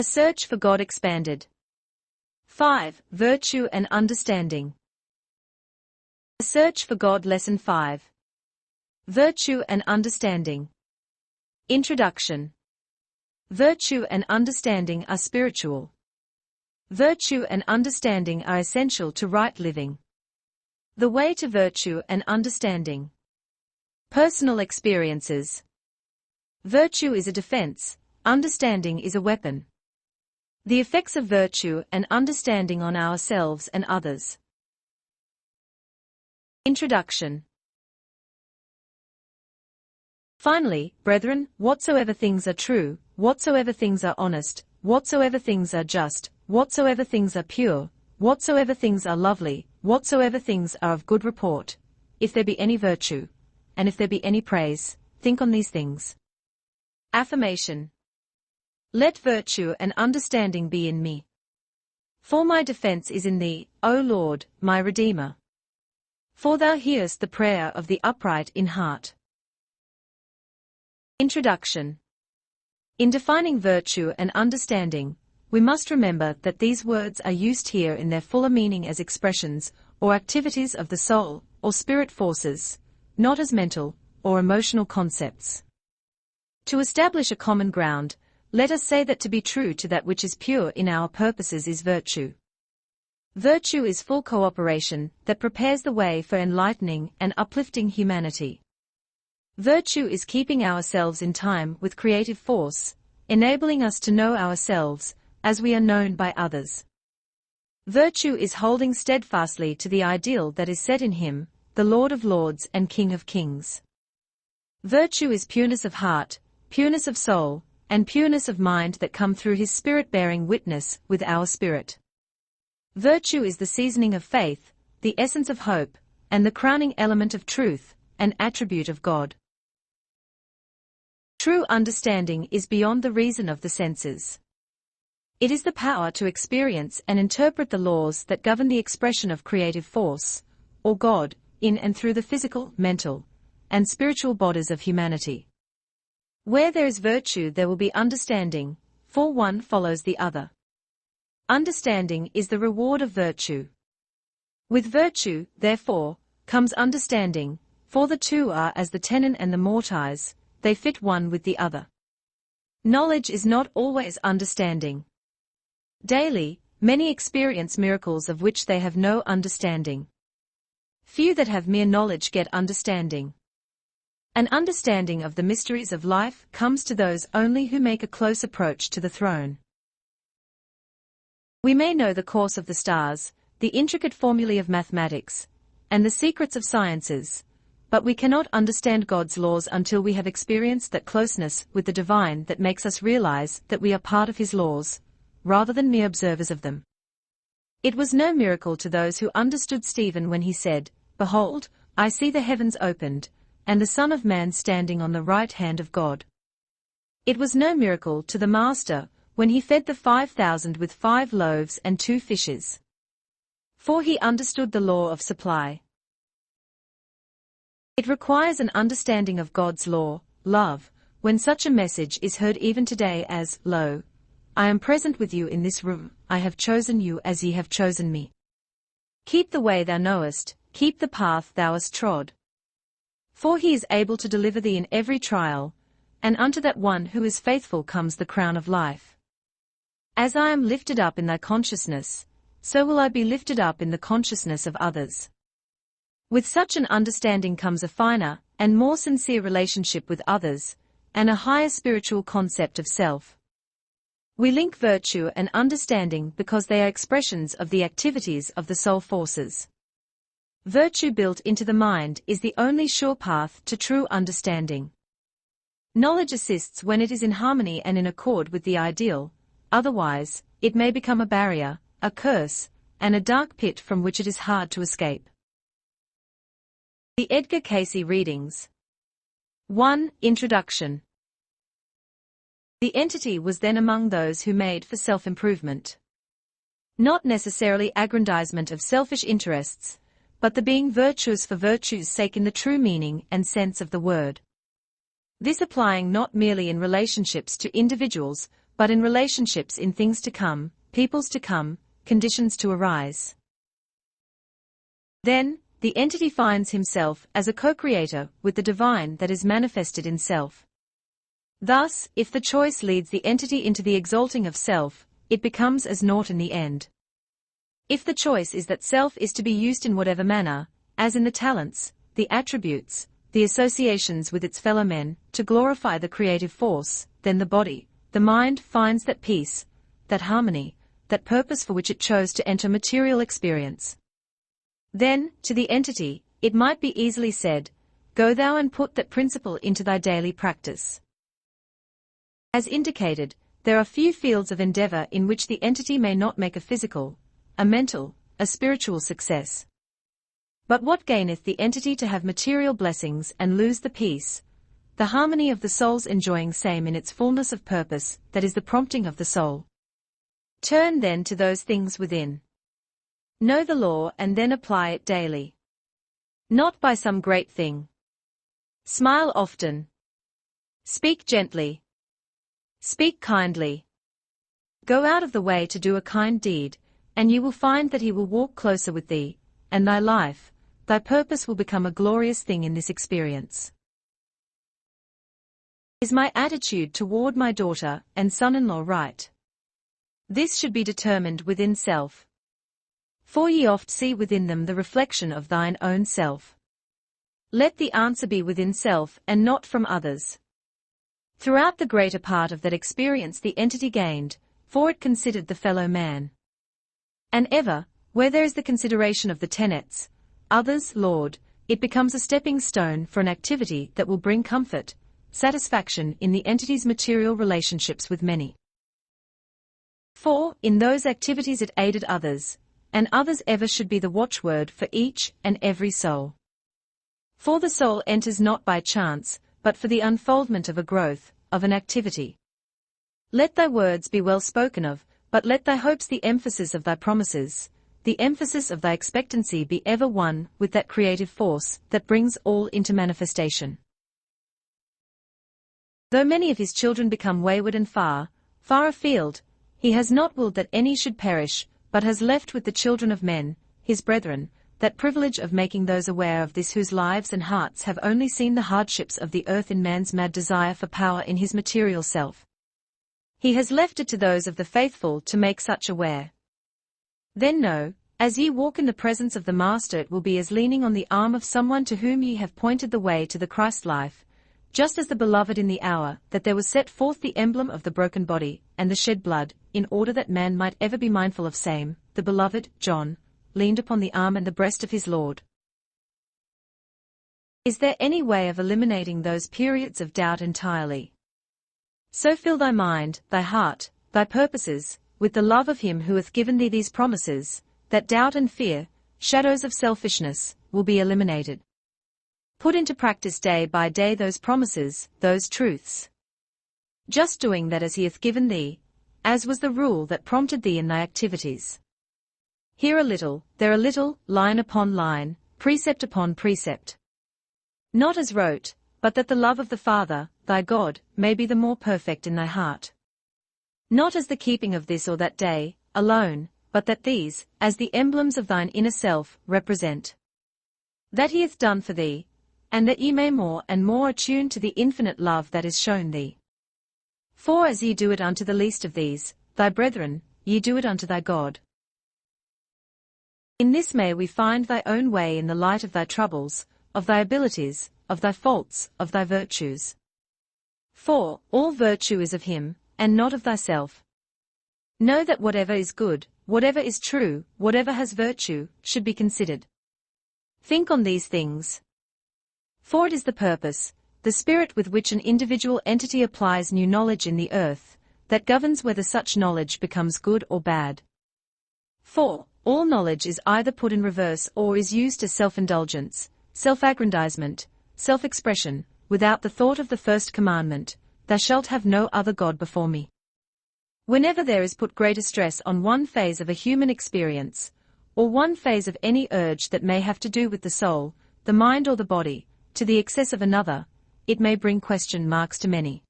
A search for God expanded. 5. Virtue and understanding. A search for God. Lesson 5. Virtue and understanding. Introduction. Virtue and understanding are spiritual. Virtue and understanding are essential to right living. The way to virtue and understanding. Personal experiences. Virtue is a defense, understanding is a weapon. The effects of virtue and understanding on ourselves and others. Introduction. Finally, brethren, whatsoever things are true, whatsoever things are honest, whatsoever things are just, whatsoever things are pure, whatsoever things are lovely, whatsoever things are of good report, if there be any virtue, and if there be any praise, think on these things. Affirmation. Let virtue and understanding be in me. For my defense is in thee, O Lord, my Redeemer. For thou hearest the prayer of the upright in heart. Introduction. In defining virtue and understanding, we must remember that these words are used here in their fuller meaning as expressions or activities of the soul or spirit forces, not as mental or emotional concepts. To establish a common ground, let us say that to be true to that which is pure in our purposes is virtue. Virtue is full cooperation that prepares the way for enlightening and uplifting humanity. Virtue is keeping ourselves in time with creative force, enabling us to know ourselves as we are known by others. Virtue is holding steadfastly to the ideal that is set in Him, the Lord of Lords and King of Kings. Virtue is pureness of heart, pureness of soul, and pureness of mind that come through His Spirit bearing witness with our spirit. Virtue is the seasoning of faith, the essence of hope, and the crowning element of truth, an attribute of God. True understanding is beyond the reason of the senses. It is the power to experience and interpret the laws that govern the expression of creative force, or God, in and through the physical, mental, and spiritual bodies of humanity. Where there is virtue there will be understanding, for one follows the other. Understanding is the reward of virtue. With virtue, therefore, comes understanding, for the two are as the tenon and the mortise, they fit one with the other. Knowledge is not always understanding. Daily, many experience miracles of which they have no understanding. Few that have mere knowledge get understanding. An understanding of the mysteries of life comes to those only who make a close approach to the throne. We may know the course of the stars, the intricate formulae of mathematics, and the secrets of sciences, but we cannot understand God's laws until we have experienced that closeness with the divine that makes us realize that we are part of His laws, rather than mere observers of them. It was no miracle to those who understood Stephen when he said, "Behold, I see the heavens opened, and the Son of Man standing on the right hand of God." It was no miracle to the Master when he fed the 5,000 with 5 loaves and 2 fishes. For he understood the law of supply. It requires an understanding of God's law, love, when such a message is heard even today as, "Lo, I am present with you in this room, I have chosen you as ye have chosen me. Keep the way thou knowest, keep the path thou hast trod. For he is able to deliver thee in every trial, and unto that one who is faithful comes the crown of life. As I am lifted up in thy consciousness, so will I be lifted up in the consciousness of others." With such an understanding comes a finer and more sincere relationship with others, and a higher spiritual concept of self. We link virtue and understanding because they are expressions of the activities of the soul forces. Virtue built into the mind is the only sure path to true understanding. Knowledge assists when it is in harmony and in accord with the ideal, otherwise, it may become a barrier, a curse, and a dark pit from which it is hard to escape. The Edgar Cayce Readings. 1. Introduction. The entity was then among those who made for self-improvement. Not necessarily aggrandizement of selfish interests, but the being virtuous for virtue's sake in the true meaning and sense of the word. This applying not merely in relationships to individuals, but in relationships, in things to come, peoples to come, conditions to arise. Then, the entity finds himself as a co-creator with the divine that is manifested in self. Thus, if the choice leads the entity into the exalting of self, it becomes as naught in the end. If the choice is that self is to be used in whatever manner, as in the talents, the attributes, the associations with its fellow men, to glorify the creative force, then the body, the mind finds that peace, that harmony, that purpose for which it chose to enter material experience. Then, to the entity, it might be easily said, "Go thou and put that principle into thy daily practice." As indicated, there are few fields of endeavor in which the entity may not make a physical, a mental, a spiritual success. But what gaineth the entity to have material blessings and lose the peace, the harmony of the soul's enjoying same in its fullness of purpose, that is the prompting of the soul? Turn then to those things within. Know the law and then apply it daily. Not by some great thing. Smile often. Speak gently. Speak kindly. Go out of the way to do a kind deed, and you will find that he will walk closer with thee, and thy life, thy purpose will become a glorious thing in this experience. Is my attitude toward my daughter and son-in-law right? This should be determined within self. For ye oft see within them the reflection of thine own self. Let the answer be within self and not from others. Throughout the greater part of that experience the entity gained, for it considered the fellow man. And ever, where there is the consideration of the tenets, others, Lord, it becomes a stepping stone for an activity that will bring comfort, satisfaction in the entity's material relationships with many. For, in those activities it aided others, and others ever should be the watchword for each and every soul. For the soul enters not by chance, but for the unfoldment of a growth, of an activity. Let thy words be well spoken of, but let thy hopes the emphasis of thy promises, the emphasis of thy expectancy be ever one with that creative force that brings all into manifestation. Though many of his children become wayward and far, far afield, he has not willed that any should perish, but has left with the children of men, his brethren, that privilege of making those aware of this whose lives and hearts have only seen the hardships of the earth in man's mad desire for power in his material self. He has left it to those of the faithful to make such aware. Then know, as ye walk in the presence of the Master, it will be as leaning on the arm of someone to whom ye have pointed the way to the Christ life, just as the beloved in the hour that there was set forth the emblem of the broken body and the shed blood, in order that man might ever be mindful of same, the beloved, John, leaned upon the arm and the breast of his Lord. Is there any way of eliminating those periods of doubt entirely? So fill thy mind, thy heart, thy purposes, with the love of him who hath given thee these promises, that doubt and fear, shadows of selfishness, will be eliminated. Put into practice day by day those promises, those truths. Just doing that as he hath given thee, as was the rule that prompted thee in thy activities. Here a little, there a little, line upon line, precept upon precept. Not as rote, but that the love of the Father, thy God, may be the more perfect in thy heart. Not as the keeping of this or that day, alone, but that these, as the emblems of thine inner self, represent that he hath done for thee, and that ye may more and more attune to the infinite love that is shown thee. For as ye do it unto the least of these, thy brethren, ye do it unto thy God. In this may we find thy own way in the light of thy troubles, of thy abilities, of thy faults, of thy virtues. For, all virtue is of him, and not of thyself. Know that whatever is good, whatever is true, whatever has virtue, should be considered. Think on these things. For it is the purpose, the spirit with which an individual entity applies new knowledge in the earth, that governs whether such knowledge becomes good or bad. For, all knowledge is either put in reverse or is used as self-indulgence, self-aggrandizement, self-expression, without the thought of the first commandment, thou shalt have no other God before me. Whenever there is put greater stress on one phase of a human experience, or one phase of any urge that may have to do with the soul, the mind or the body, to the excess of another, it may bring question marks to many.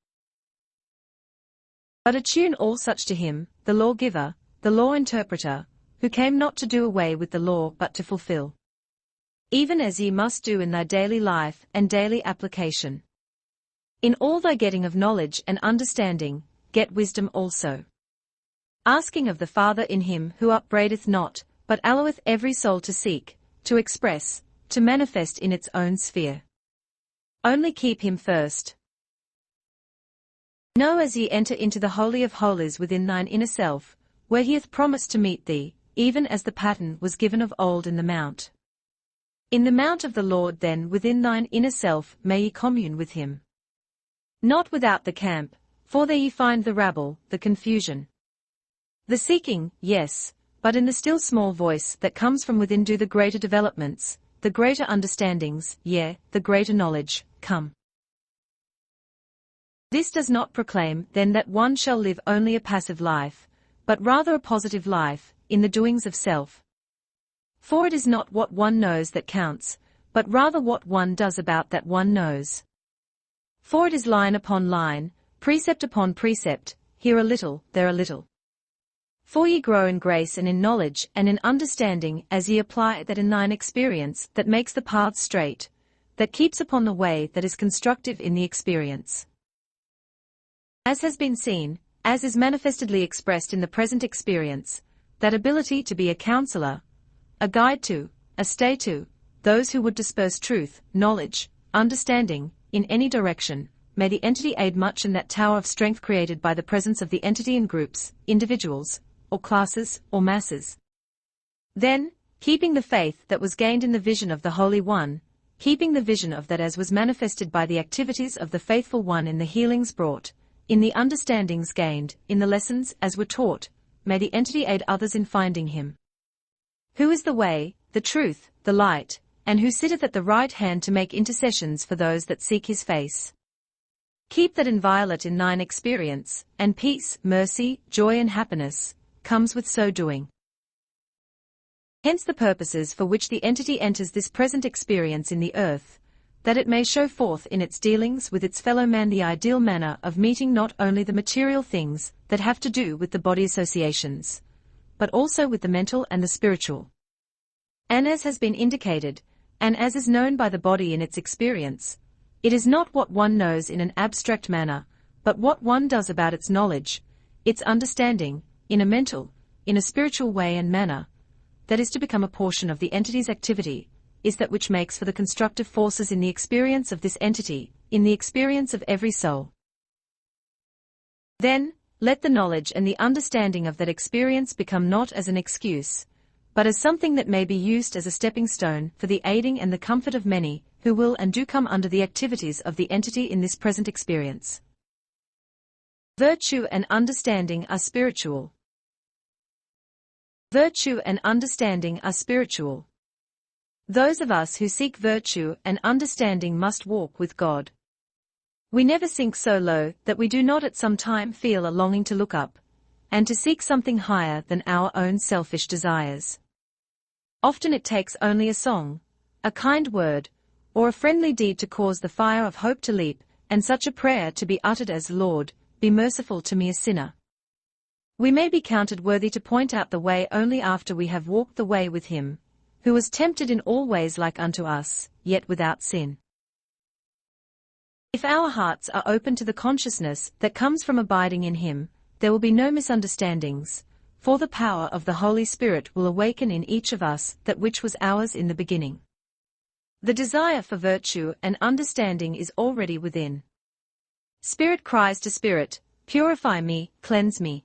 But attune all such to him, the lawgiver, the law interpreter, who came not to do away with the law but to fulfill. Even as ye must do in thy daily life and daily application. In all thy getting of knowledge and understanding, get wisdom also. Asking of the Father in him who upbraideth not, but alloweth every soul to seek, to express, to manifest in its own sphere. Only keep him first. Know as ye enter into the Holy of Holies within thine inner self, where he hath promised to meet thee, even as the pattern was given of old in the mount. In the mount of the Lord then within thine inner self may ye commune with him. Not without the camp, for there ye find the rabble, the confusion. The seeking, yes, but in the still small voice that comes from within do the greater developments, the greater understandings, yea, the greater knowledge, come. This does not proclaim then that one shall live only a passive life, but rather a positive life, in the doings of self. For it is not what one knows that counts, but rather what one does about that one knows. For it is line upon line, precept upon precept, here a little, there a little. For ye grow in grace and in knowledge and in understanding as ye apply that in thine experience that makes the path straight, that keeps upon the way that is constructive in the experience. As has been seen, as is manifestedly expressed in the present experience, that ability to be a counselor, a guide to, a stay to, those who would disperse truth, knowledge, understanding, in any direction, may the entity aid much in that tower of strength created by the presence of the entity in groups, individuals, or classes, or masses. Then, keeping the faith that was gained in the vision of the Holy One, keeping the vision of that as was manifested by the activities of the Faithful One in the healings brought, in the understandings gained, in the lessons as were taught, may the entity aid others in finding him. Who is the way, the truth, the light, and who sitteth at the right hand to make intercessions for those that seek his face. Keep that inviolate in thine experience, and peace, mercy, joy and happiness, comes with so doing. Hence the purposes for which the entity enters this present experience in the earth, that it may show forth in its dealings with its fellow man the ideal manner of meeting not only the material things that have to do with the body associations, but also with the mental and the spiritual. And as has been indicated, and as is known by the body in its experience, it is not what one knows in an abstract manner, but what one does about its knowledge, its understanding, in a mental, in a spiritual way and manner, that is to become a portion of the entity's activity, is that which makes for the constructive forces in the experience of this entity, in the experience of every soul. Then, let the knowledge and the understanding of that experience become not as an excuse, but as something that may be used as a stepping stone for the aiding and the comfort of many, who will and do come under the activities of the entity in this present experience. Virtue and understanding are spiritual. Virtue and understanding are spiritual. Those of us who seek virtue and understanding must walk with God. We never sink so low that we do not at some time feel a longing to look up, and to seek something higher than our own selfish desires. Often it takes only a song, a kind word, or a friendly deed to cause the fire of hope to leap, and such a prayer to be uttered as, Lord, be merciful to me a sinner. We may be counted worthy to point out the way only after we have walked the way with him, who was tempted in all ways like unto us, yet without sin. If our hearts are open to the consciousness that comes from abiding in him, there will be no misunderstandings, for the power of the Holy Spirit will awaken in each of us that which was ours in the beginning. The desire for virtue and understanding is already within. Spirit cries to spirit, purify me, cleanse me.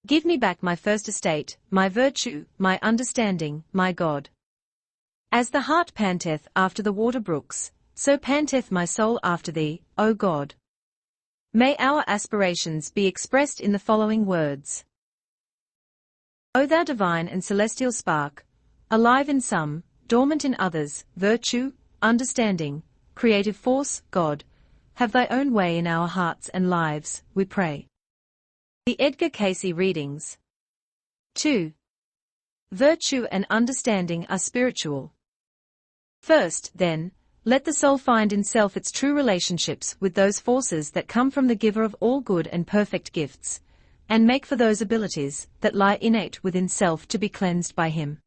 Give me back my first estate, my virtue, my understanding, my God. As the hart panteth after the water brooks, so panteth my soul after thee, O God. May our aspirations be expressed in the following words. O thou divine and celestial spark, alive in some, dormant in others, virtue, understanding, creative force, God, have thy own way in our hearts and lives, we pray. The Edgar Cayce readings. 2. Virtue and understanding are spiritual. First, then, let the soul find in self its true relationships with those forces that come from the giver of all good and perfect gifts, and make for those abilities that lie innate within self to be cleansed by him.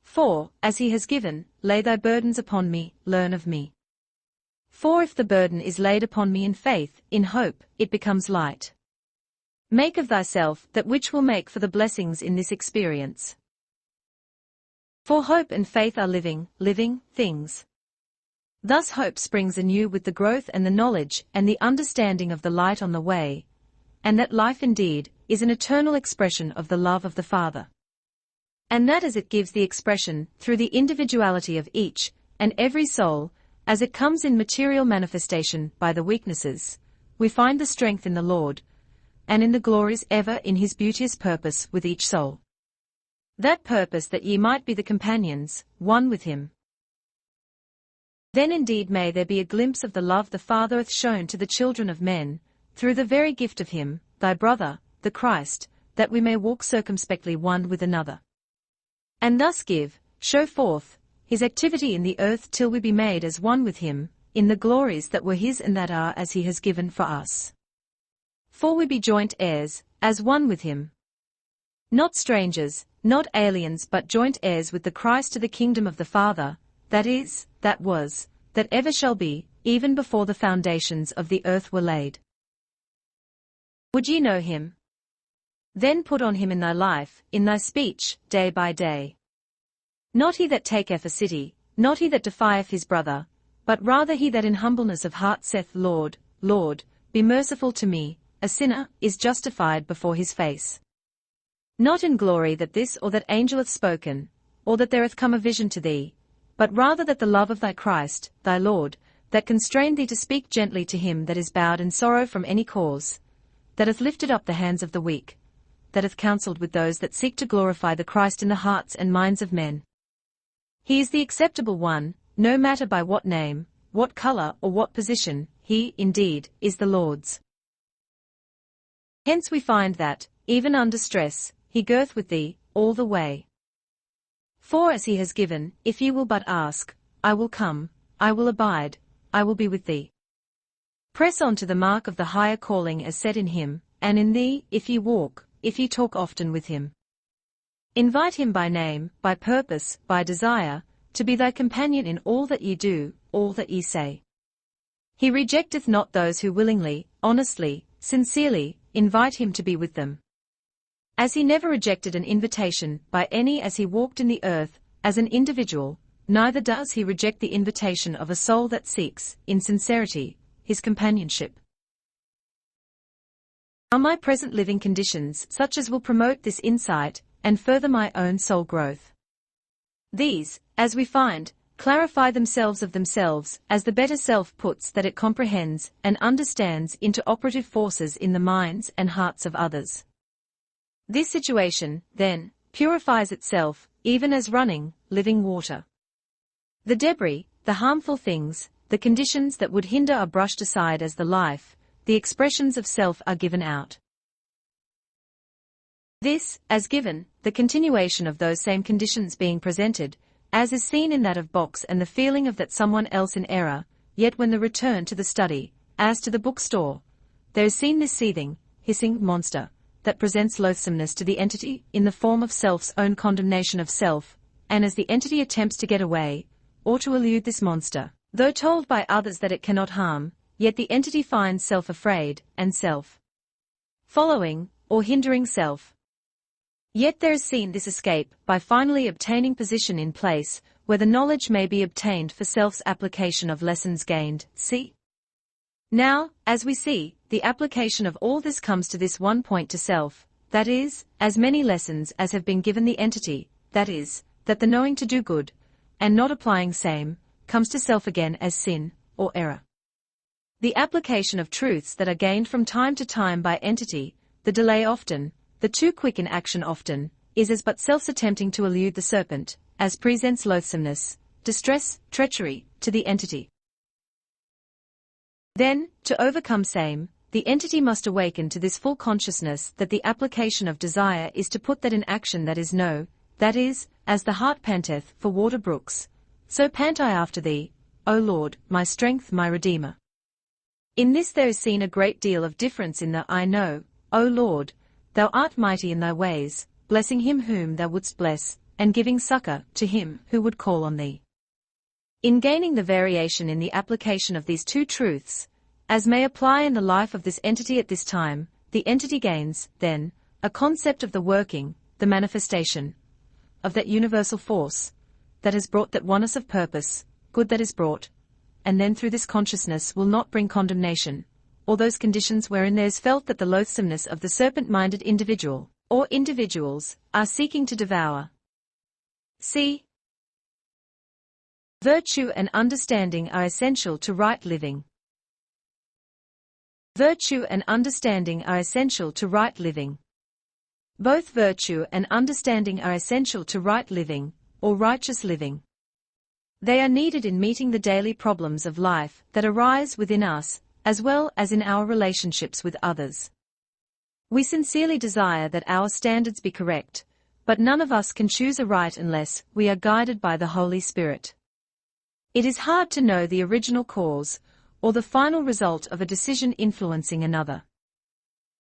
For, as he has given, lay thy burdens upon me, learn of me. For if the burden is laid upon me in faith, in hope, it becomes light. Make of thyself that which will make for the blessings in this experience. For hope and faith are living things. Thus hope springs anew with the growth and the knowledge and the understanding of the light on the way, and that life indeed is an eternal expression of the love of the Father. And that as it gives the expression through the individuality of each and every soul, as it comes in material manifestation by the weaknesses, we find the strength in the Lord, and in the glories ever in his beauteous purpose with each soul. That purpose that ye might be the companions, one with him. Then indeed may there be a glimpse of the love the Father hath shown to the children of men, through the very gift of him, thy brother, the Christ, that we may walk circumspectly one with another. And thus show forth, his activity in the earth till we be made as one with him, in the glories that were his and that are as he has given for us. For we be joint heirs, as one with him. Not strangers, not aliens but joint heirs with the Christ to the kingdom of the Father, that is, that was, that ever shall be, even before the foundations of the earth were laid. Would ye know him? Then put on him in thy life, in thy speech, day by day. Not he that taketh a city, not he that defieth his brother, but rather he that in humbleness of heart saith, Lord, Lord, be merciful to me, a sinner, is justified before his face. Not in glory that this or that angel hath spoken, or that there hath come a vision to thee, but rather that the love of thy Christ, thy Lord, that constrained thee to speak gently to him that is bowed in sorrow from any cause, that hath lifted up the hands of the weak, that hath counselled with those that seek to glorify the Christ in the hearts and minds of men. He is the acceptable one, no matter by what name, what color or what position, he, indeed, is the Lord's. Hence we find that, even under stress, he goeth with thee, all the way. For as he has given, if ye will but ask, I will come, I will abide, I will be with thee. Press on to the mark of the higher calling as set in him, and in thee, if ye walk, if ye talk often with him. Invite him by name, by purpose, by desire, to be thy companion in all that ye do, all that ye say. He rejecteth not those who willingly, honestly, sincerely, invite him to be with them. As he never rejected an invitation by any as he walked in the earth, as an individual, neither does he reject the invitation of a soul that seeks, in sincerity, his companionship. Are my present living conditions such as will promote this insight, and further my own soul growth? These, as we find, clarify themselves of themselves as the better self puts that it comprehends and understands into operative forces in the minds and hearts of others. This situation, then, purifies itself, even as running, living water. The debris, the harmful things, the conditions that would hinder are brushed aside as the life, the expressions of self are given out. This, as given, the continuation of those same conditions being presented, as is seen in that of box and the feeling of that someone else in error, yet when the return to the study, as to the bookstore, there is seen this seething, hissing monster, that presents loathsomeness to the entity in the form of self's own condemnation of self, and as the entity attempts to get away, or to elude this monster, though told by others that it cannot harm, yet the entity finds self afraid, and self following, or hindering self. Yet there is seen this escape by finally obtaining position in place, where the knowledge may be obtained for self's application of lessons gained, see. Now, as we see, the application of all this comes to this one point to self, that is, as many lessons as have been given the entity, that is, that the knowing to do good, and not applying same, comes to self again as sin, or error. The application of truths that are gained from time to time by entity, the delay often, the too quick in action often, is as but self's attempting to elude the serpent, as presents loathsomeness, distress, treachery, to the entity. Then, to overcome same, the entity must awaken to this full consciousness that the application of desire is to put that in action that is no, that is, as the heart panteth for water brooks, so pant I after thee, O Lord, my strength, my Redeemer. In this there is seen a great deal of difference in the I know, O Lord, thou art mighty in thy ways, blessing him whom thou wouldst bless, and giving succor to him who would call on thee. In gaining the variation in the application of these two truths, as may apply in the life of this entity at this time, the entity gains, then, a concept of the working, the manifestation, of that universal force, that has brought that oneness of purpose, good that is brought, and then through this consciousness will not bring condemnation, or those conditions wherein there is felt that the loathsomeness of the serpent-minded individual, or individuals, are seeking to devour. C. Virtue and understanding are essential to right living. Virtue and understanding are essential to right living. Both virtue and understanding are essential to right living, or righteous living. They are needed in meeting the daily problems of life that arise within us, as well as in our relationships with others. We sincerely desire that our standards be correct, but none of us can choose aright unless we are guided by the Holy Spirit. It is hard to know the original cause, or the final result of a decision influencing another.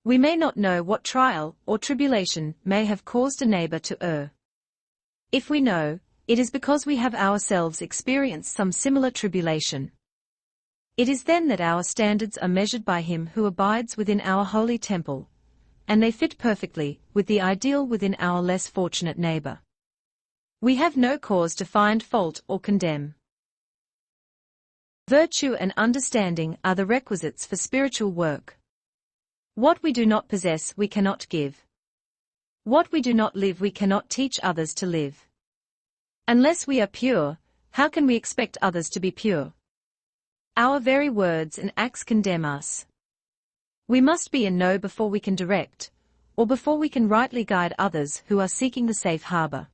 We may not know what trial or tribulation may have caused a neighbor to err. If we know, it is because we have ourselves experienced some similar tribulation. It is then that our standards are measured by Him who abides within our holy temple, and they fit perfectly with the ideal within our less fortunate neighbor. We have no cause to find fault or condemn. Virtue and understanding are the requisites for spiritual work. What we do not possess we cannot give. What we do not live we cannot teach others to live. Unless we are pure, how can we expect others to be pure? Our very words and acts condemn us. We must be in know before we can direct, or before we can rightly guide others who are seeking the safe harbor.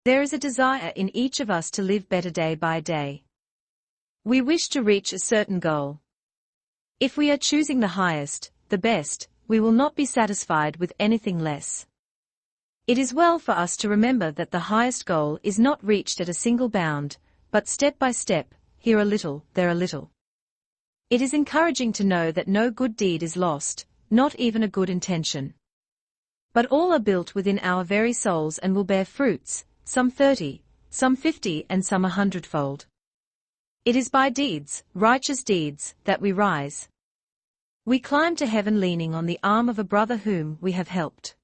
There is a desire in each of us to live better day by day. We wish to reach a certain goal. If we are choosing the highest, the best, we will not be satisfied with anything less. It is well for us to remember that the highest goal is not reached at a single bound, but step by step, here a little, there a little. It is encouraging to know that no good deed is lost, not even a good intention. But all are built within our very souls and will bear fruits, some 30, some 50 and some 100-fold. It is by deeds, righteous deeds, that we rise. We climb to heaven leaning on the arm of a brother whom we have helped.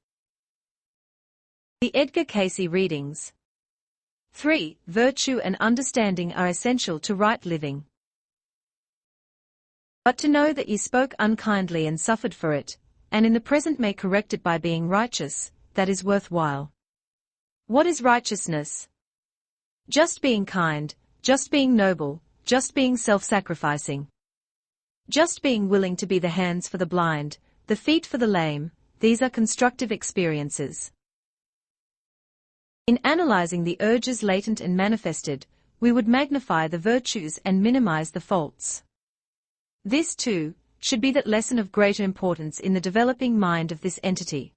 The Edgar Cayce readings. 3. Virtue and understanding are essential to right living. But to know that ye spoke unkindly and suffered for it, and in the present may correct it by being righteous, that is worthwhile. What is righteousness? Just being kind, just being noble, just being self-sacrificing. Just being willing to be the hands for the blind, the feet for the lame, these are constructive experiences. In analyzing the urges latent and manifested, we would magnify the virtues and minimize the faults. This, too, should be that lesson of greater importance in the developing mind of this entity.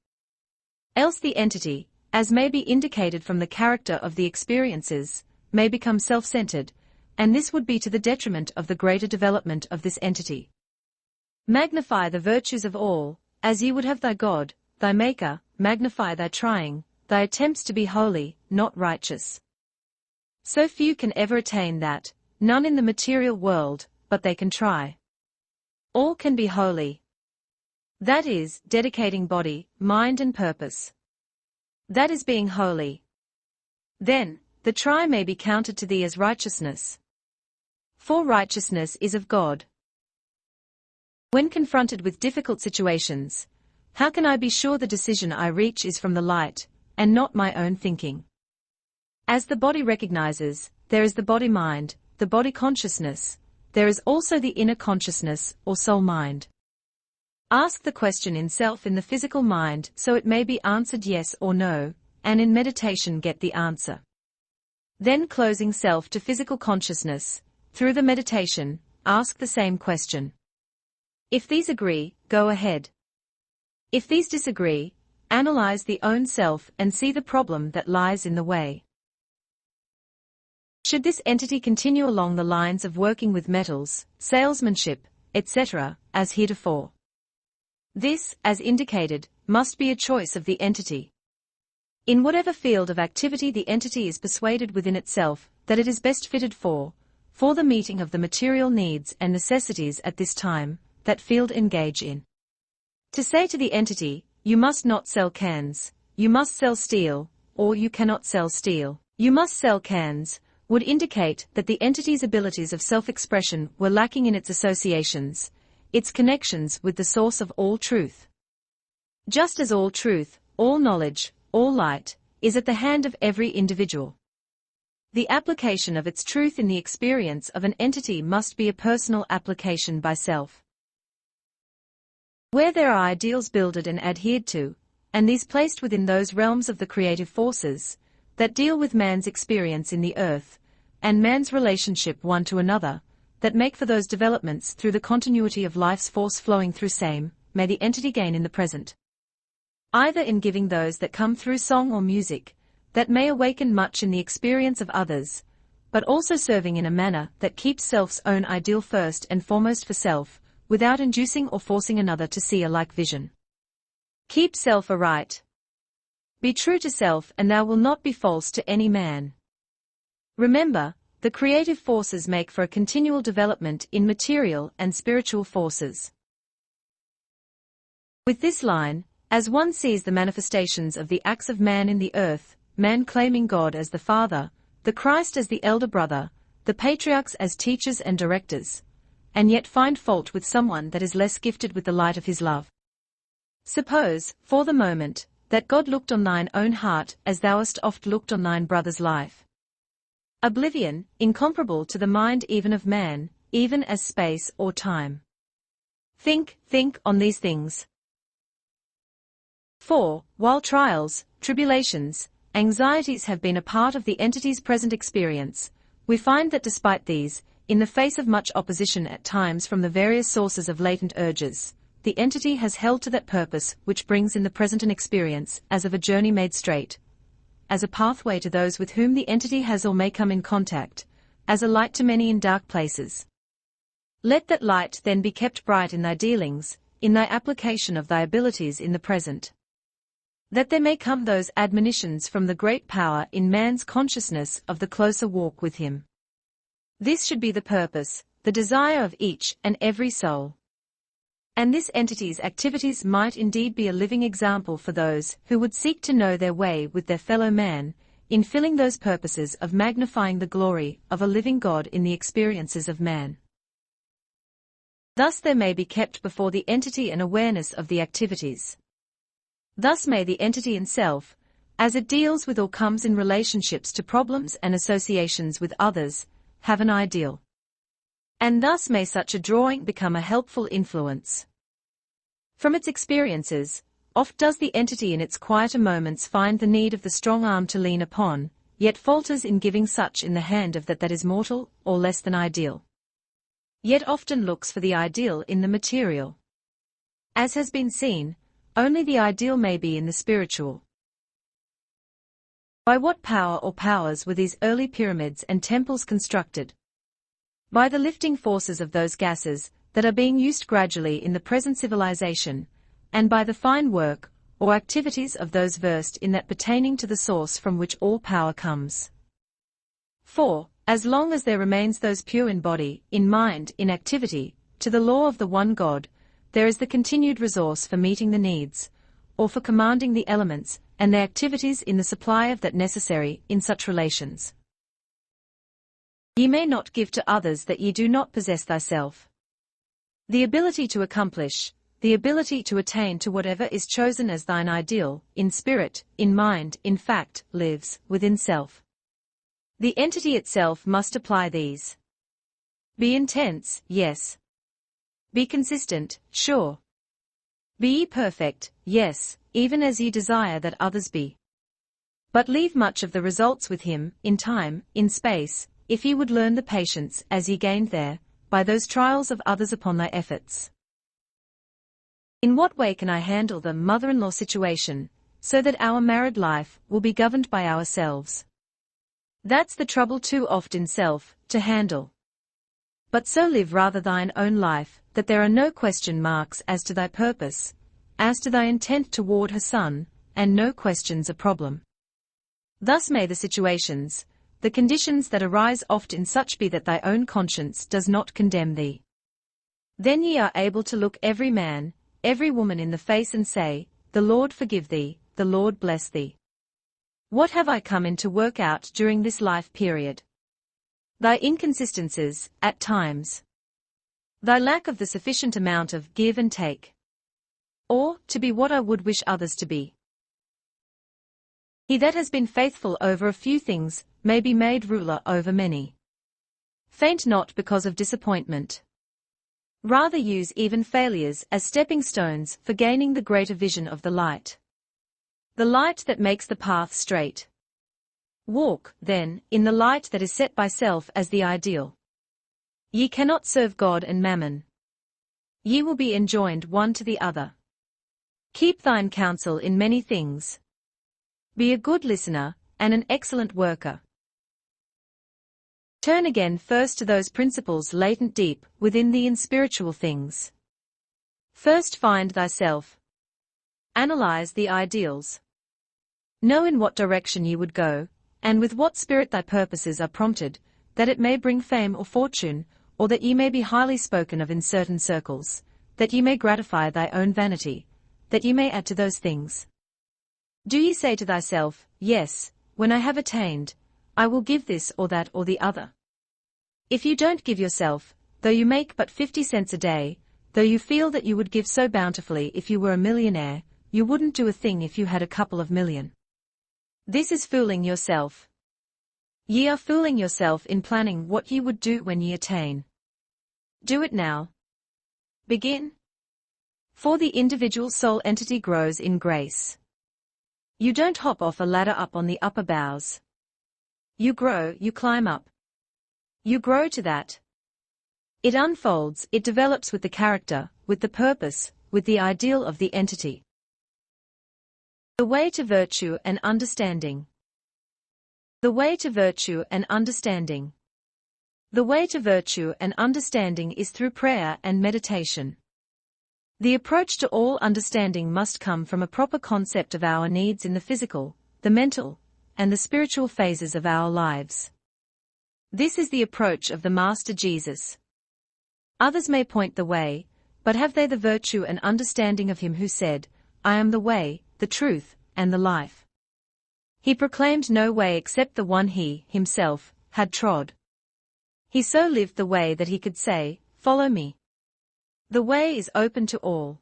Else the entity, as may be indicated from the character of the experiences, may become self-centered, and this would be to the detriment of the greater development of this entity. Magnify the virtues of all, as ye would have thy God, thy Maker, magnify thy trying, thy attempts to be holy, not righteous. So few can ever attain that, none in the material world, but they can try. All can be holy. That is, dedicating body, mind and purpose. That is being holy. Then, the try may be counted to thee as righteousness. For righteousness is of God. When confronted with difficult situations, how can I be sure the decision I reach is from the light, and not my own thinking? As the body recognizes, there is the body mind, the body consciousness, there is also the inner consciousness, or soul mind. Ask the question in self in the physical mind so it may be answered yes or no, and in meditation get the answer. Then closing self to physical consciousness, through the meditation, ask the same question. If these agree, go ahead. If these disagree, analyze the own self and see the problem that lies in the way. Should this entity continue along the lines of working with metals, salesmanship, etc., as heretofore? This, as indicated, must be a choice of the entity. In whatever field of activity the entity is persuaded within itself that it is best fitted for the meeting of the material needs and necessities at this time, that field engage in. To say to the entity, you must not sell cans, you must sell steel, or you cannot sell steel, you must sell cans, would indicate that the entity's abilities of self-expression were lacking in its associations, its connections with the source of all truth. Just as all truth, all knowledge, all light, is at the hand of every individual, the application of its truth in the experience of an entity must be a personal application by self. Where there are ideals builded and adhered to, and these placed within those realms of the creative forces that deal with man's experience in the earth, and man's relationship one to another, that make for those developments through the continuity of life's force flowing through same, may the entity gain in the present. Either in giving those that come through song or music, that may awaken much in the experience of others, but also serving in a manner that keeps self's own ideal first and foremost for self, without inducing or forcing another to see a like vision. Keep self aright. Be true to self and thou wilt not be false to any man. Remember, the creative forces make for a continual development in material and spiritual forces. With this line, as one sees the manifestations of the acts of man in the earth, man claiming God as the Father, the Christ as the elder brother, the patriarchs as teachers and directors, and yet find fault with someone that is less gifted with the light of his love. Suppose, for the moment, that God looked on thine own heart as thou hast oft looked on thine brother's life. Oblivion, incomparable to the mind even of man, even as space or time. Think on these things. For, while trials, tribulations, anxieties have been a part of the entity's present experience, we find that despite these, in the face of much opposition at times from the various sources of latent urges, the entity has held to that purpose which brings in the present an experience as of a journey made straight, as a pathway to those with whom the entity has or may come in contact, as a light to many in dark places. Let that light then be kept bright in thy dealings, in thy application of thy abilities in the present, that there may come those admonitions from the great power in man's consciousness of the closer walk with him. This should be the purpose, the desire of each and every soul. And this entity's activities might indeed be a living example for those who would seek to know their way with their fellow man, in filling those purposes of magnifying the glory of a living God in the experiences of man. Thus there may be kept before the entity an awareness of the activities. Thus may the entity in self, as it deals with or comes in relationships to problems and associations with others, have an ideal. And thus may such a drawing become a helpful influence. From its experiences, oft does the entity in its quieter moments find the need of the strong arm to lean upon, yet falters in giving such in the hand of that is mortal, or less than ideal. Yet often looks for the ideal in the material. As has been seen, only the ideal may be in the spiritual. By what power or powers were these early pyramids and temples constructed? By the lifting forces of those gases that are being used gradually in the present civilization, and by the fine work or activities of those versed in that pertaining to the source from which all power comes. For, as long as there remains those pure in body, in mind, in activity, to the law of the one God, there is the continued resource for meeting the needs, or for commanding the elements and their activities in the supply of that necessary in such relations. Ye may not give to others that ye do not possess thyself. The ability to accomplish, the ability to attain to whatever is chosen as thine ideal, in spirit, in mind, in fact, lives within self. The entity itself must apply these. Be intense, yes. Be consistent, sure. Be ye perfect, yes, even as ye desire that others be. But leave much of the results with him, in time, in space, if ye would learn the patience as ye gained there, by those trials of others upon thy efforts. In what way can I handle the mother-in-law situation, so that our married life will be governed by ourselves? That's the trouble too often self, to handle. But so live rather thine own life, that there are no question marks as to thy purpose, as to thy intent toward her son, and no questions a problem. Thus may the situations, the conditions that arise oft in such be that thy own conscience does not condemn thee. Then ye are able to look every man, every woman in the face and say, The Lord forgive thee, the Lord bless thee. What have I come in to work out during this life period? Thy inconsistencies, at times. Thy lack of the sufficient amount of give and take. Or, to be what I would wish others to be. He that has been faithful over a few things, may be made ruler over many. Faint not because of disappointment. Rather use even failures as stepping stones for gaining the greater vision of the light. The light that makes the path straight. Walk, then, in the light that is set by self as the ideal. Ye cannot serve God and mammon. Ye will be enjoined one to the other. Keep thine counsel in many things. Be a good listener, and an excellent worker. Turn again first to those principles latent deep within thee in spiritual things. First find thyself. Analyze the ideals. Know in what direction ye would go, and with what spirit thy purposes are prompted, that it may bring fame or fortune, or that ye may be highly spoken of in certain circles, that ye may gratify thy own vanity, that ye may add to those things. Do ye say to thyself, Yes, when I have attained, I will give this or that or the other. If you don't give yourself, though you make but 50 cents a day, though you feel that you would give so bountifully if you were a millionaire, you wouldn't do a thing if you had a couple of million. This is fooling yourself. Ye are fooling yourself in planning what ye would do when ye attain. Do it now. Begin. For the individual soul entity grows in grace. You don't hop off a ladder up on the upper boughs. You grow, you climb up. You grow to that. It unfolds, it develops with the character, with the purpose, with the ideal of the entity. The way to virtue and understanding. The way to virtue and understanding. The way to virtue and understanding is through prayer and meditation. The approach to all understanding must come from a proper concept of our needs in the physical, the mental, and the spiritual phases of our lives. This is the approach of the Master Jesus. Others may point the way, but have they the virtue and understanding of him who said, I am the way, the truth, and the life? He proclaimed no way except the one he, himself, had trod. He so lived the way that he could say, Follow me. The way is open to all.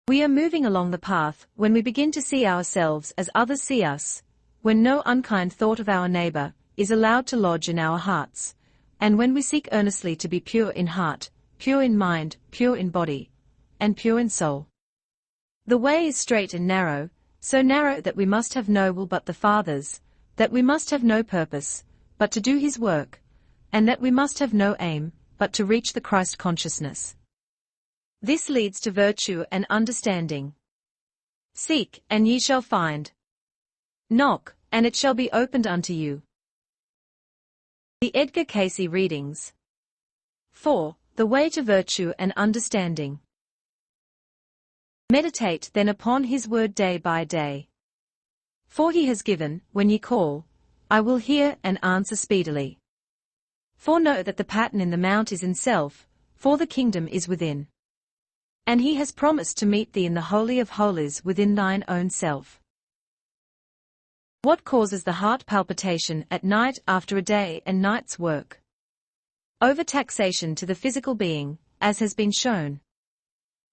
We are moving along the path when we begin to see ourselves as others see us, when no unkind thought of our neighbor is allowed to lodge in our hearts, and when we seek earnestly to be pure in heart, pure in mind, pure in body, and pure in soul. The way is straight and narrow, so narrow that we must have no will but the Father's, that we must have no purpose, but to do his work, and that we must have no aim, but to reach the Christ consciousness. This leads to virtue and understanding. Seek, and ye shall find. Knock, and it shall be opened unto you. The Edgar Cayce readings. 4. The way to virtue and understanding. Meditate then upon his word day by day. For he has given, when ye call, I will hear and answer speedily. For know that the pattern in the mount is in self, for the kingdom is within. And he has promised to meet thee in the Holy of Holies within thine own self. What causes the heart palpitation at night after a day and night's work? Overtaxation to the physical being, as has been shown.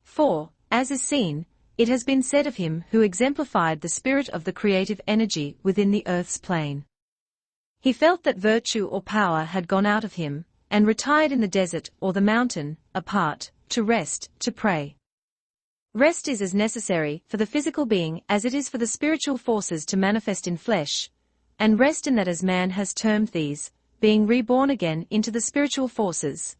For, as is seen, it has been said of him who exemplified the spirit of the creative energy within the earth's plane. He felt that virtue or power had gone out of him, and retired in the desert or the mountain, apart, to rest, to pray. Rest is as necessary for the physical being as it is for the spiritual forces to manifest in flesh, and rest in that as man has termed these, being reborn again into the spiritual forces,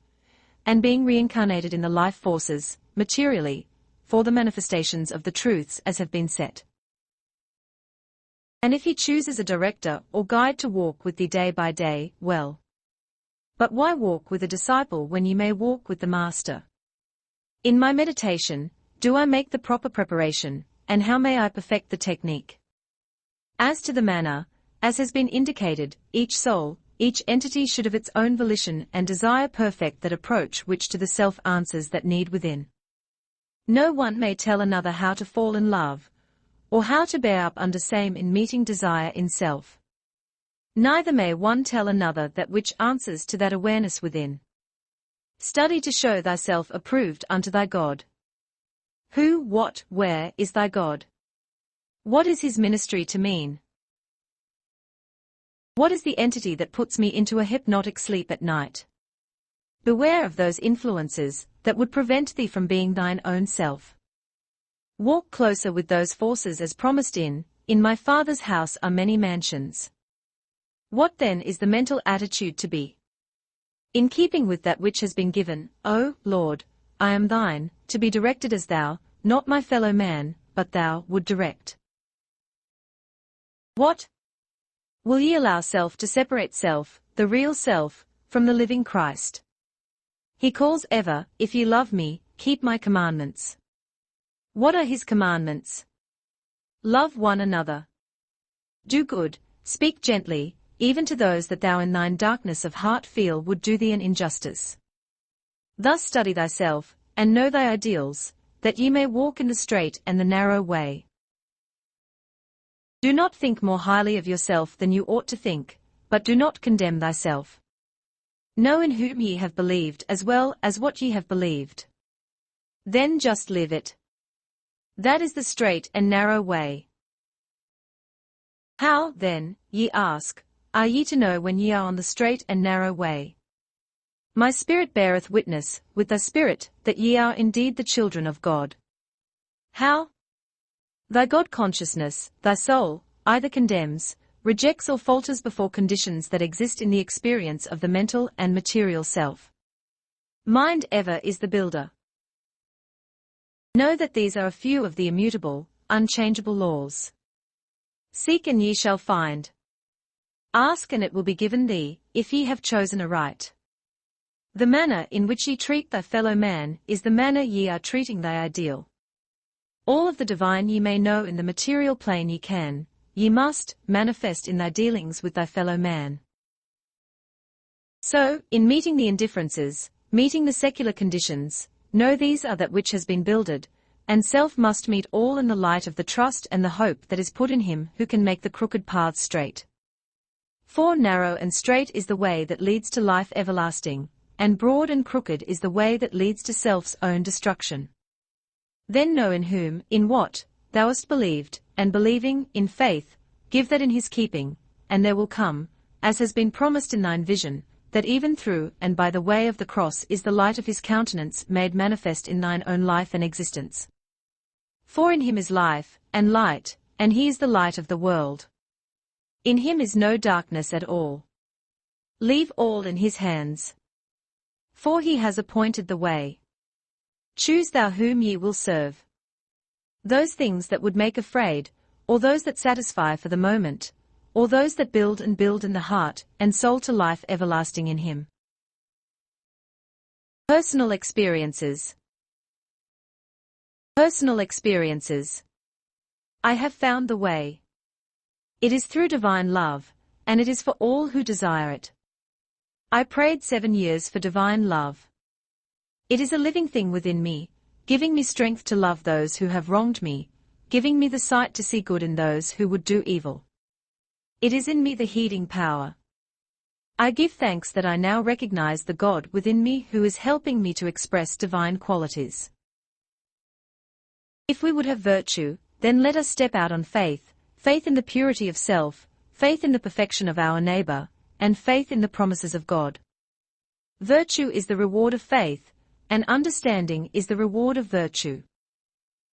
and being reincarnated in the life forces, materially, for the manifestations of the truths as have been set. And if he chooses a director or guide to walk with thee day by day, well. But why walk with a disciple when ye may walk with the Master? In my meditation, do I make the proper preparation, and how may I perfect the technique? As to the manner, as has been indicated, each soul, each entity should of its own volition and desire perfect that approach which to the self answers that need within. No one may tell another how to fall in love, or how to bear up under same in meeting desire in self. Neither may one tell another that which answers to that awareness within. Study to show thyself approved unto thy God. Who, what, where is thy God? What is his ministry to mean? What is the entity that puts me into a hypnotic sleep at night? Beware of those influences that would prevent thee from being thine own self. Walk closer with those forces as promised in my Father's house are many mansions. What then is the mental attitude to be? In keeping with that which has been given, O Lord, I am thine, to be directed as thou, not my fellow man, but thou, would direct. What? Will ye allow self to separate self, the real self, from the living Christ? He calls ever, if ye love me, keep my commandments. What are his commandments? Love one another. Do good, speak gently, even to those that thou in thine darkness of heart feel would do thee an injustice. Thus study thyself, and know thy ideals, that ye may walk in the straight and the narrow way. Do not think more highly of yourself than you ought to think, but do not condemn thyself. Know in whom ye have believed as well as what ye have believed. Then just live it. That is the straight and narrow way. How, then, ye ask, are ye to know when ye are on the straight and narrow way? My spirit beareth witness, with thy spirit, that ye are indeed the children of God. How? Thy God-consciousness, thy soul, either condemns, rejects or falters before conditions that exist in the experience of the mental and material self. Mind ever is the builder. Know that these are a few of the immutable, unchangeable laws. Seek and ye shall find. Ask and it will be given thee, if ye have chosen aright. The manner in which ye treat thy fellow man is the manner ye are treating thy ideal. All of the divine ye may know in the material plane ye must, manifest in thy dealings with thy fellow man. So, in meeting the indifferences, meeting the secular conditions, know these are that which has been builded, and self must meet all in the light of the trust and the hope that is put in him who can make the crooked paths straight. For narrow and straight is the way that leads to life everlasting, and broad and crooked is the way that leads to self's own destruction. Then know in whom, in what, thou hast believed, and believing, in faith, give that in his keeping, and there will come, as has been promised in thine vision, that even through and by the way of the cross is the light of his countenance made manifest in thine own life and existence. For in him is life, and light, and he is the light of the world. In him is no darkness at all. Leave all in his hands. For he has appointed the way. Choose thou whom ye will serve. Those things that would make afraid, or those that satisfy for the moment, or those that build in the heart and soul to life everlasting in him. Personal experiences. Personal experiences. I have found the way. It is through divine love, and it is for all who desire it. I prayed 7 years for divine love. It is a living thing within me, giving me strength to love those who have wronged me, giving me the sight to see good in those who would do evil. It is in me the heeding power. I give thanks that I now recognize the God within me who is helping me to express divine qualities. If we would have virtue, then let us step out on faith, faith in the purity of self, faith in the perfection of our neighbor, and faith in the promises of God. Virtue is the reward of faith, and understanding is the reward of virtue.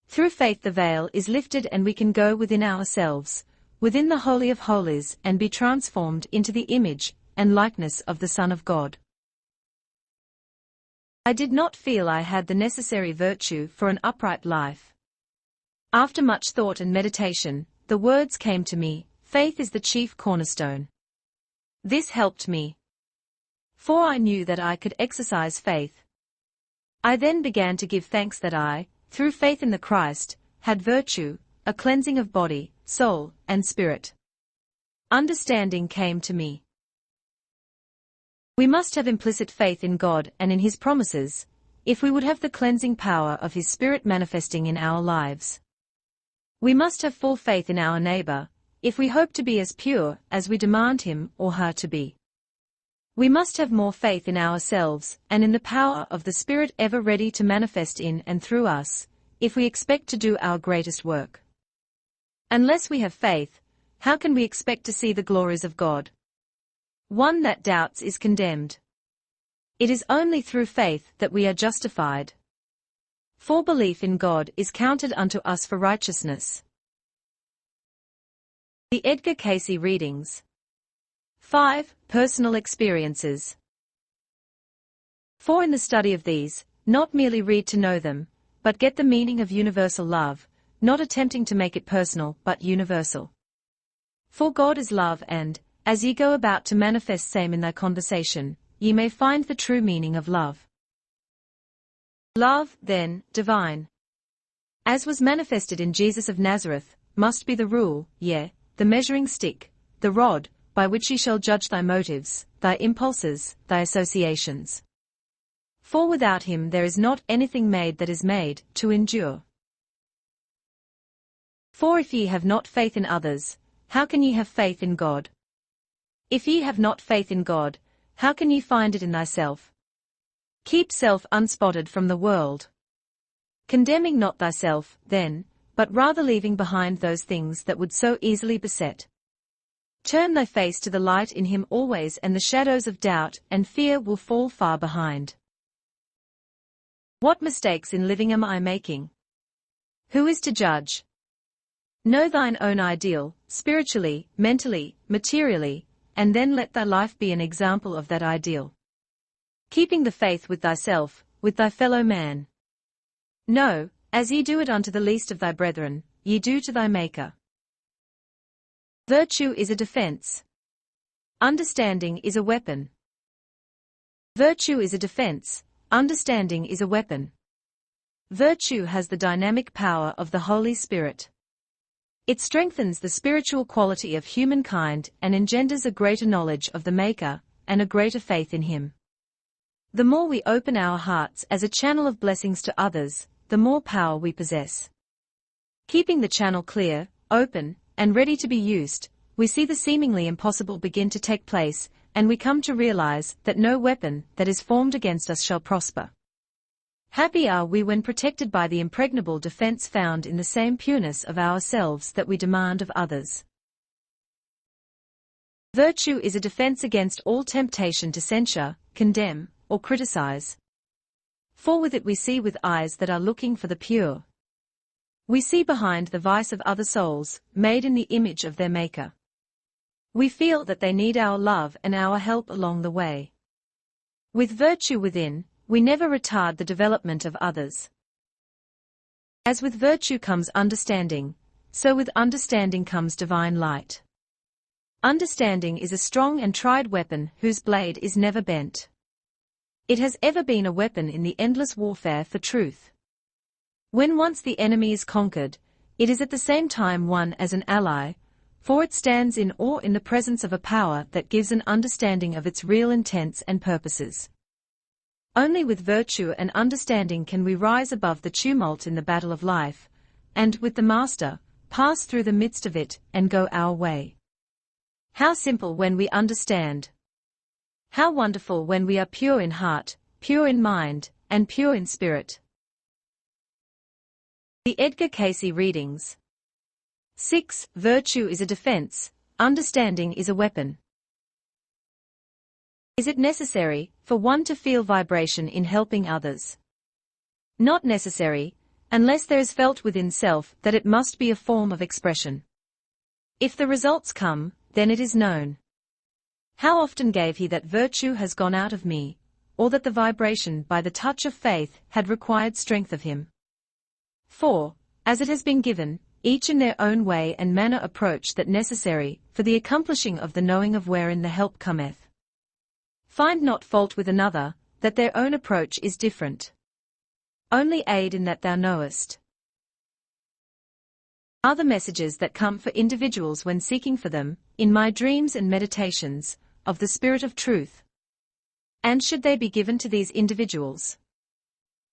Through faith the veil is lifted and we can go within ourselves, within the Holy of Holies, and be transformed into the image and likeness of the Son of God. I did not feel I had the necessary virtue for an upright life. After much thought and meditation, the words came to me, Faith is the chief cornerstone. This helped me. For I knew that I could exercise faith. I then began to give thanks that I, through faith in the Christ, had virtue, a cleansing of body, soul, and spirit. Understanding came to me. We must have implicit faith in God and in His promises, if we would have the cleansing power of His Spirit manifesting in our lives. We must have full faith in our neighbor, if we hope to be as pure as we demand him or her to be. We must have more faith in ourselves and in the power of the Spirit ever ready to manifest in and through us, if we expect to do our greatest work. Unless we have faith, how can we expect to see the glories of God? One that doubts is condemned. It is only through faith that we are justified. For belief in God is counted unto us for righteousness. The Edgar Cayce readings. 5. Personal experiences. For in the study of these, not merely read to know them, but get the meaning of universal love, not attempting to make it personal but universal. For God is love and, as ye go about to manifest same in thy conversation, ye may find the true meaning of love. Love, then, divine, as was manifested in Jesus of Nazareth, must be the rule, yea, the measuring stick, the rod, by which ye shall judge thy motives, thy impulses, thy associations. For without him there is not anything made that is made to endure. For if ye have not faith in others, how can ye have faith in God? If ye have not faith in God, how can ye find it in thyself? Keep self unspotted from the world. Condemning not thyself, then, but rather leaving behind those things that would so easily beset. Turn thy face to the light in him always, and the shadows of doubt and fear will fall far behind. What mistakes in living am I making? Who is to judge? Know thine own ideal, spiritually, mentally, materially, and then let thy life be an example of that ideal. Keeping the faith with thyself, with thy fellow man. No, as ye do it unto the least of thy brethren, ye do to thy Maker. Virtue is a defense. Understanding is a weapon. Virtue is a defense, understanding is a weapon. Virtue has the dynamic power of the Holy Spirit. It strengthens the spiritual quality of humankind and engenders a greater knowledge of the Maker, and a greater faith in Him. The more we open our hearts as a channel of blessings to others, the more power we possess. Keeping the channel clear, open, and ready to be used, we see the seemingly impossible begin to take place, and we come to realize that no weapon that is formed against us shall prosper. Happy are we when protected by the impregnable defense found in the same pureness of ourselves that we demand of others. Virtue is a defense against all temptation to censure, condemn, or criticize. For with it we see with eyes that are looking for the pure. We see behind the vice of other souls, made in the image of their Maker. We feel that they need our love and our help along the way. With virtue within, we never retard the development of others. As with virtue comes understanding, so with understanding comes divine light. Understanding is a strong and tried weapon whose blade is never bent. It has ever been a weapon in the endless warfare for truth. When once the enemy is conquered, it is at the same time won as an ally, for it stands in awe in the presence of a power that gives an understanding of its real intents and purposes. Only with virtue and understanding can we rise above the tumult in the battle of life, and, with the Master, pass through the midst of it and go our way. How simple when we understand! How wonderful when we are pure in heart, pure in mind, and pure in spirit. The Edgar Cayce readings. 6. Virtue is a defense, understanding is a weapon. Is it necessary for one to feel vibration in helping others? Not necessary, unless there is felt within self that it must be a form of expression. If the results come, then it is known. How often gave he that virtue has gone out of me, or that the vibration by the touch of faith had required strength of him? For, as it has been given, each in their own way and manner approach that necessary, for the accomplishing of the knowing of wherein the help cometh. Find not fault with another, that their own approach is different. Only aid in that thou knowest. Are the messages that come for individuals when seeking for them, in my dreams and meditations, of the Spirit of truth? And should they be given to these individuals?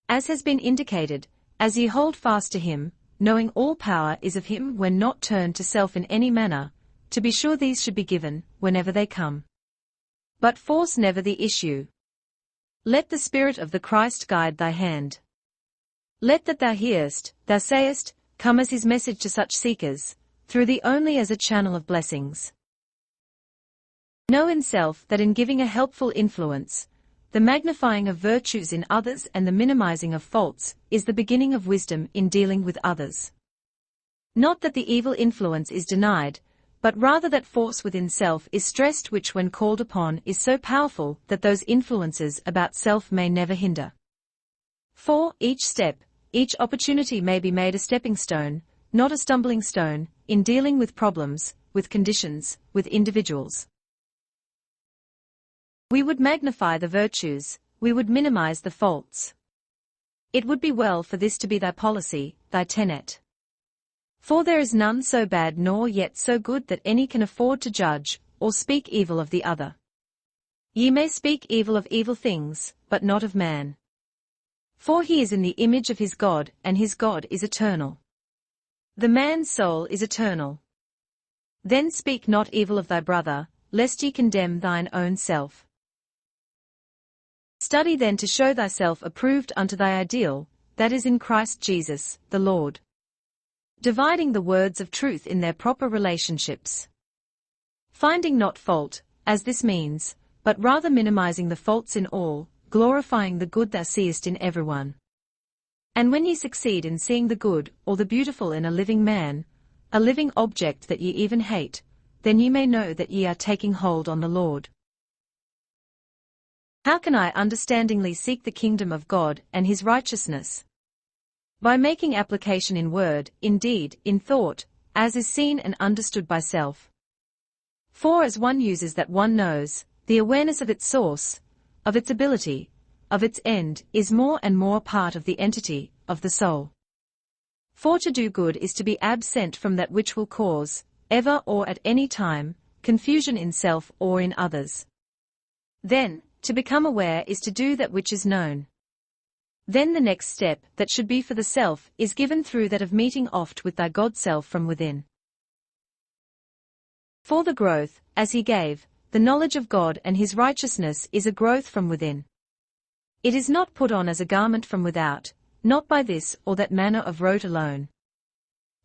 As has been indicated, as ye hold fast to him, knowing all power is of him when not turned to self in any manner, to be sure these should be given, whenever they come. But force never the issue. Let the Spirit of the Christ guide thy hand. Let that thou hearest, thou sayest, come as his message to such seekers, through thee only as a channel of blessings. Know in self that in giving a helpful influence, the magnifying of virtues in others and the minimizing of faults, is the beginning of wisdom in dealing with others. Not that the evil influence is denied, but rather that force within self is stressed, which when called upon is so powerful that those influences about self may never hinder. For each step, each opportunity may be made a stepping stone, not a stumbling stone, in dealing with problems, with conditions, with individuals. We would magnify the virtues, we would minimize the faults. It would be well for this to be thy policy, thy tenet. For there is none so bad nor yet so good that any can afford to judge, or speak evil of the other. Ye may speak evil of evil things, but not of man. For he is in the image of his God, and his God is eternal. The man's soul is eternal. Then speak not evil of thy brother, lest ye condemn thine own self. Study then to show thyself approved unto thy ideal, that is in Christ Jesus, the Lord. Dividing the words of truth in their proper relationships. Finding not fault, as this means, but rather minimizing the faults in all, glorifying the good thou seest in everyone. And when ye succeed in seeing the good or the beautiful in a living man, a living object that ye even hate, then ye may know that ye are taking hold on the Lord. How can I understandingly seek the kingdom of God and his righteousness? By making application in word, in deed, in thought, as is seen and understood by self. For as one uses that one knows, the awareness of its source, of its ability, of its end, is more and more part of the entity, of the soul. For to do good is to be absent from that which will cause, ever or at any time, confusion in self or in others. Then, to become aware is to do that which is known. Then the next step, that should be for the self, is given through that of meeting oft with thy God-self from within. For the growth, as he gave, the knowledge of God and his righteousness is a growth from within. It is not put on as a garment from without, not by this or that manner of rote alone.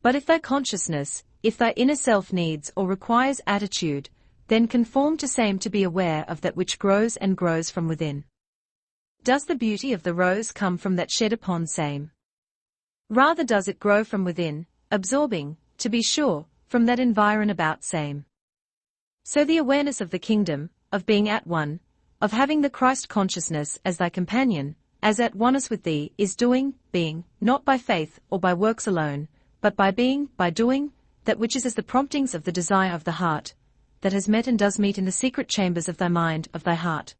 But if thy consciousness, if thy inner self needs or requires attitude, then conform to same to be aware of that which grows and grows from within. Does the beauty of the rose come from that shed upon same? Rather does it grow from within, absorbing, to be sure, from that environ about same. So the awareness of the kingdom, of being at one, of having the Christ consciousness as thy companion, as at oneness with thee, is doing, being, not by faith or by works alone, but by being, by doing, that which is as the promptings of the desire of the heart, that has met and does meet in the secret chambers of thy mind, of thy heart.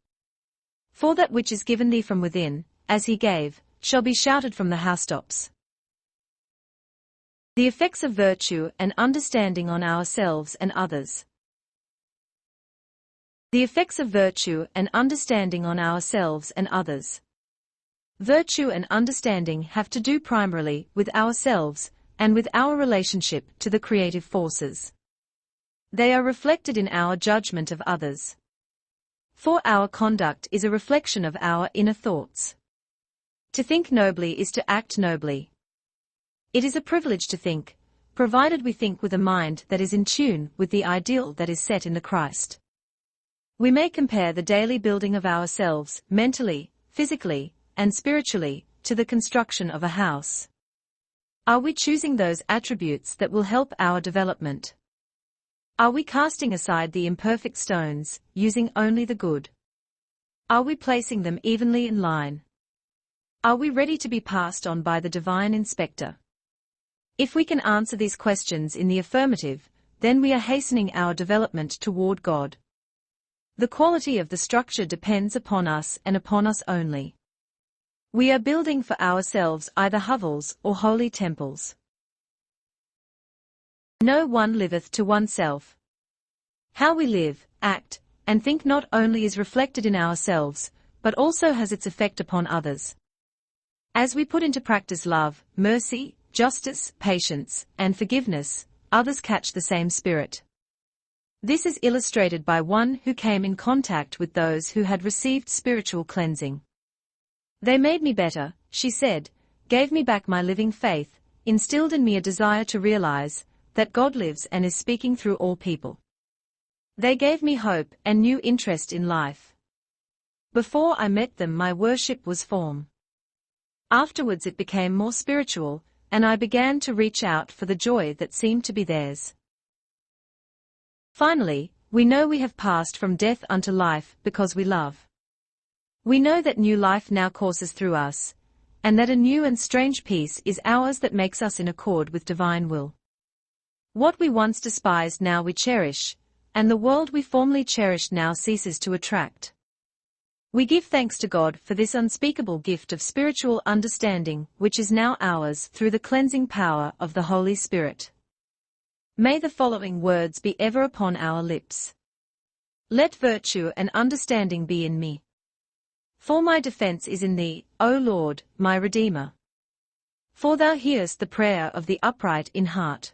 For that which is given thee from within, as he gave, shall be shouted from the housetops. The effects of virtue and understanding on ourselves and others. The effects of virtue and understanding on ourselves and others. Virtue and understanding have to do primarily with ourselves and with our relationship to the creative forces. They are reflected in our judgment of others. For our conduct is a reflection of our inner thoughts. To think nobly is to act nobly. It is a privilege to think, provided we think with a mind that is in tune with the ideal that is set in the Christ. We may compare the daily building of ourselves, mentally, physically, and spiritually, to the construction of a house. Are we choosing those attributes that will help our development? Are we casting aside the imperfect stones, using only the good? Are we placing them evenly in line? Are we ready to be passed on by the divine inspector? If we can answer these questions in the affirmative, then we are hastening our development toward God. The quality of the structure depends upon us and upon us only. We are building for ourselves either hovels or holy temples. No one liveth to oneself. How we live, act, and think not only is reflected in ourselves, but also has its effect upon others. As we put into practice love, mercy, justice, patience, and forgiveness, others catch the same spirit. This is illustrated by one who came in contact with those who had received spiritual cleansing. They made me better, she said, gave me back my living faith, instilled in me a desire to realize that God lives and is speaking through all people. They gave me hope and new interest in life. Before I met them, my worship was form. Afterwards it became more spiritual, and I began to reach out for the joy that seemed to be theirs. Finally, we know we have passed from death unto life because we love. We know that new life now courses through us, and that a new and strange peace is ours that makes us in accord with divine will. What we once despised now we cherish, and the world we formerly cherished now ceases to attract. We give thanks to God for this unspeakable gift of spiritual understanding which is now ours through the cleansing power of the Holy Spirit. May the following words be ever upon our lips. Let virtue and understanding be in me. For my defense is in thee, O Lord, my Redeemer. For thou hearest the prayer of the upright in heart.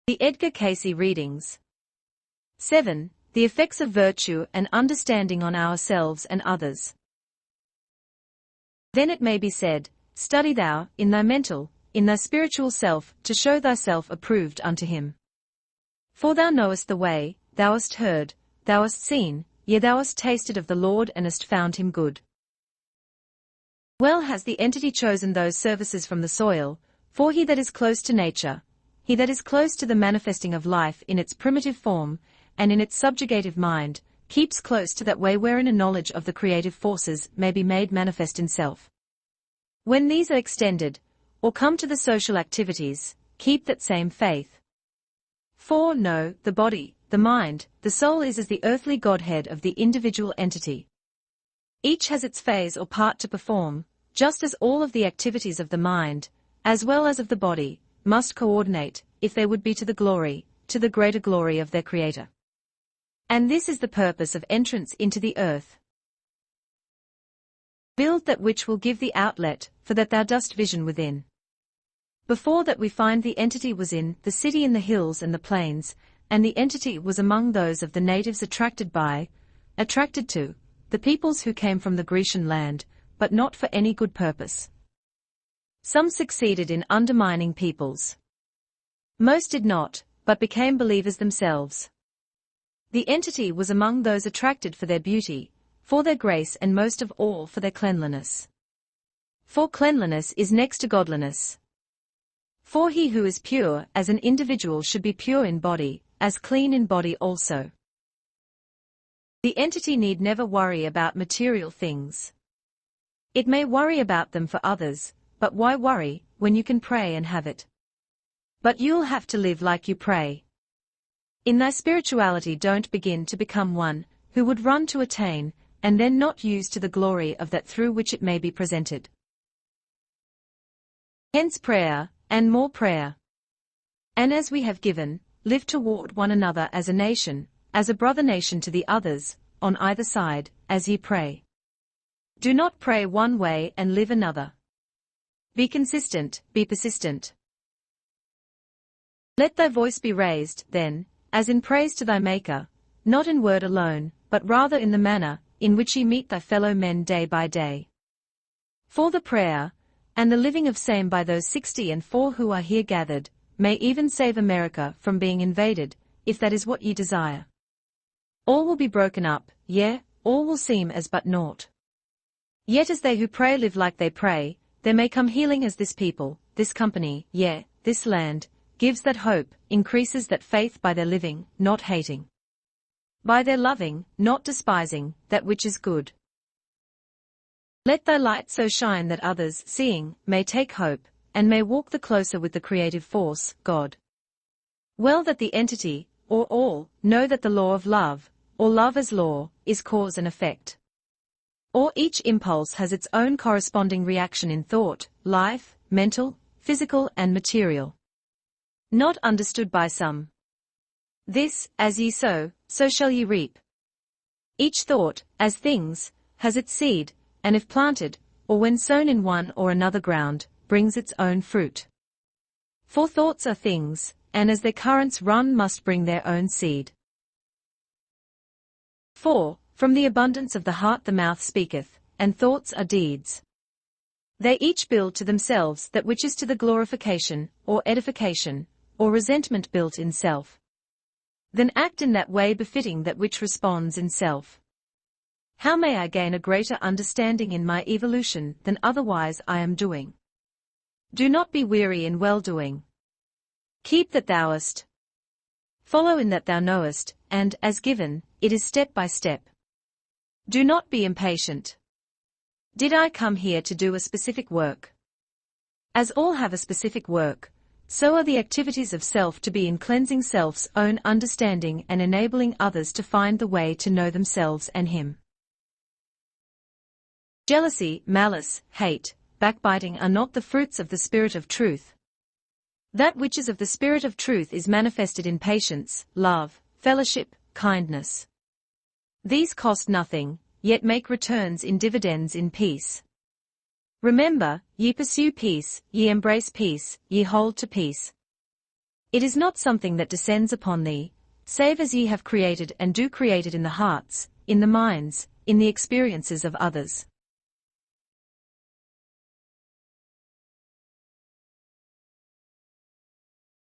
The Edgar Cayce readings. 7. The effects of virtue and understanding on ourselves and others. Then it may be said, study thou, in thy mental, in thy spiritual self, to show thyself approved unto him. For thou knowest the way, thou hast heard, thou hast seen, yea thou hast tasted of the Lord and hast found him good. Well has the entity chosen those services from the soil, for he that is close to nature, he that is close to the manifesting of life in its primitive form, and in its subjugative mind, keeps close to that way wherein a knowledge of the creative forces may be made manifest in self. When these are extended, or come to the social activities, keep that same faith. For, know, the body, the mind, the soul is as the earthly Godhead of the individual entity. Each has its phase or part to perform, just as all of the activities of the mind, as well as of the body, must coordinate, if they would be to the greater glory of their Creator. And this is the purpose of entrance into the earth. Build that which will give thee outlet, for that thou dost vision within. Before that we find the entity was in the city in the hills and the plains, and the entity was among those of the natives attracted to, the peoples who came from the Grecian land, but not for any good purpose. Some succeeded in undermining peoples. Most did not, but became believers themselves. The entity was among those attracted for their beauty, for their grace and most of all for their cleanliness. For cleanliness is next to godliness. For he who is pure as an individual should be pure in body, as clean in body also. The entity need never worry about material things. It may worry about them for others, but why worry, when you can pray and have it? But you'll have to live like you pray. In thy spirituality don't begin to become one, who would run to attain, and then not use to the glory of that through which it may be presented. Hence prayer, and more prayer. And as we have given, live toward one another as a nation, as a brother nation to the others, on either side, as ye pray. Do not pray one way and live another. Be consistent, be persistent. Let thy voice be raised, then, as in praise to thy Maker, not in word alone, but rather in the manner, in which ye meet thy fellow men day by day. For the prayer, and the living of same by those 64 who are here gathered, may even save America from being invaded, if that is what ye desire. All will be broken up, yea, all will seem as but naught. Yet as they who pray live like they pray, there may come healing as this people, this company, yea, this land, gives that hope, increases that faith by their living, not hating. By their loving, not despising, that which is good. Let thy light so shine that others, seeing, may take hope, and may walk the closer with the creative force, God. Well that the entity, or all, know that the law of love, or love as law, is cause and effect. Or each impulse has its own corresponding reaction in thought, life, mental, physical and material. Not understood by some. This, as ye sow, so shall ye reap. Each thought, as things, has its seed, and if planted, or when sown in one or another ground, brings its own fruit. For thoughts are things, and as their currents run must bring their own seed. 4. From the abundance of the heart the mouth speaketh, and thoughts are deeds. They each build to themselves that which is to the glorification, or edification, or resentment built in self. Then act in that way befitting that which responds in self. How may I gain a greater understanding in my evolution than otherwise I am doing? Do not be weary in well-doing. Keep that thou hast. Follow in that thou knowest, and, as given, it is step by step. Do not be impatient. Did I come here to do a specific work? As all have a specific work, so are the activities of self to be in cleansing self's own understanding and enabling others to find the way to know themselves and Him. Jealousy, malice, hate, backbiting are not the fruits of the Spirit of truth. That which is of the Spirit of truth is manifested in patience, love, fellowship, kindness. These cost nothing, yet make returns in dividends in peace. Remember, ye pursue peace, ye embrace peace, ye hold to peace. It is not something that descends upon thee, save as ye have created and do create it in the hearts, in the minds, in the experiences of others.